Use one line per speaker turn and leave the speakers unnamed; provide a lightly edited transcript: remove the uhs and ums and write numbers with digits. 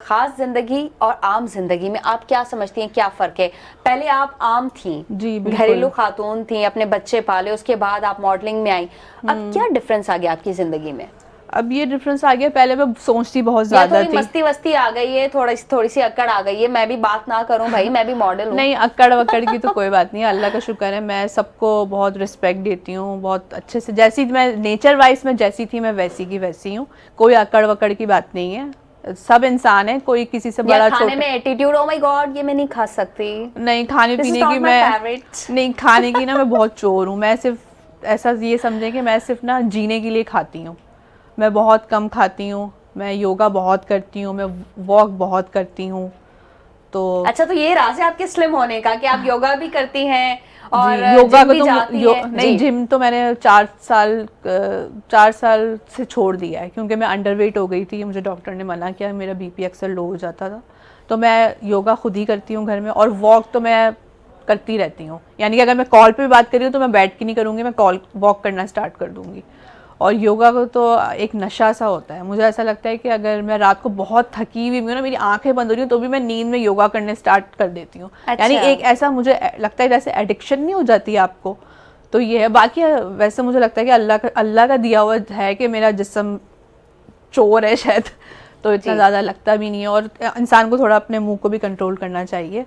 खास जिंदगी और आम जिंदगी में आप क्या समझती हैं, क्या फर्क है? पहले आप आम थी,
जी, बिल्कुल।
घरेलू खातून थी, अपने बच्चे पाले, उसके बाद आप मॉडलिंग में आई। अब क्या डिफरेंस आ गया आपकी जिंदगी में?
अब ये डिफरेंस आ गया, पहले मैं सोचती बहुत
या
ज्यादा
थोड़ी
थी।
मस्ती वस्ती आ गई है, थोड़ी सी अक्कड़ आ गई है, मैं भी बात ना करूं भाई, मैं भी मॉडल हूँ।
नहीं, अक्कड़ वक्कड़ की तो कोई बात नहीं है, अल्लाह का शुक्र है। मैं सबको बहुत रिस्पेक्ट देती हूँ, बहुत अच्छे से। जैसी मैं नेचर वाइज मैं जैसी थी, मैं वैसी की वैसी हूँ। कोई अक्कड़ वक्कड़ की बात नहीं है, सब इंसान है, कोई किसी से
या
बड़ा
खाने
छोटा
में एटीट्यूड, ओ माय गॉड ये मैं नहीं खा सकती,
नहीं। खाने
दिस इज
पीने की
नॉट माय
मैं
फेवरेट।
नहीं, खाने की ना मैं बहुत चोर हूँ। मैं सिर्फ ऐसा ये समझें कि मैं सिर्फ ना जीने के लिए खाती हूँ। मैं बहुत कम खाती हूँ, मैं योगा बहुत करती हूँ, मैं वॉक बहुत करती हूँ। तो
अच्छा, तो ये राज है आपके स्लिम होने का कि आप योगा भी करती हैं
जी,
और
योगा
जिम
को
भी
तो
जाती हैं
नहीं,
जी।
जिम तो मैंने 4 साल से छोड़ दिया है, क्योंकि मैं अंडरवेट हो गई थी। मुझे डॉक्टर ने मना किया, मेरा बीपी अक्सर लो हो जाता था। तो मैं योगा खुद ही करती हूँ घर में, और वॉक तो मैं करती रहती हूँ। यानी कि अगर मैं कॉल पे बात कर रही हूँ तो मैं बैठ के नहीं करूँगी, मैं कॉल वॉक करना स्टार्ट कर दूँगी। और योगा को तो एक नशा सा होता है। मुझे ऐसा लगता है कि अगर मैं रात को बहुत थकी हुई हूँ ना, मेरी आंखें बंद हो रही हूँ, तो भी मैं नींद में योगा करने स्टार्ट कर देती हूँ। यानी
अच्छा,
एक ऐसा मुझे लगता है जैसे एडिक्शन नहीं हो जाती आपको, तो ये है। बाकी वैसे मुझे लगता है कि अल्लाह का दिया हुआ है कि मेरा जिस्म चोर है शायद, तो इतना
जी।
ज़्यादा लगता भी नहीं है। और इंसान को थोड़ा अपने मुंह को भी कंट्रोल करना चाहिए।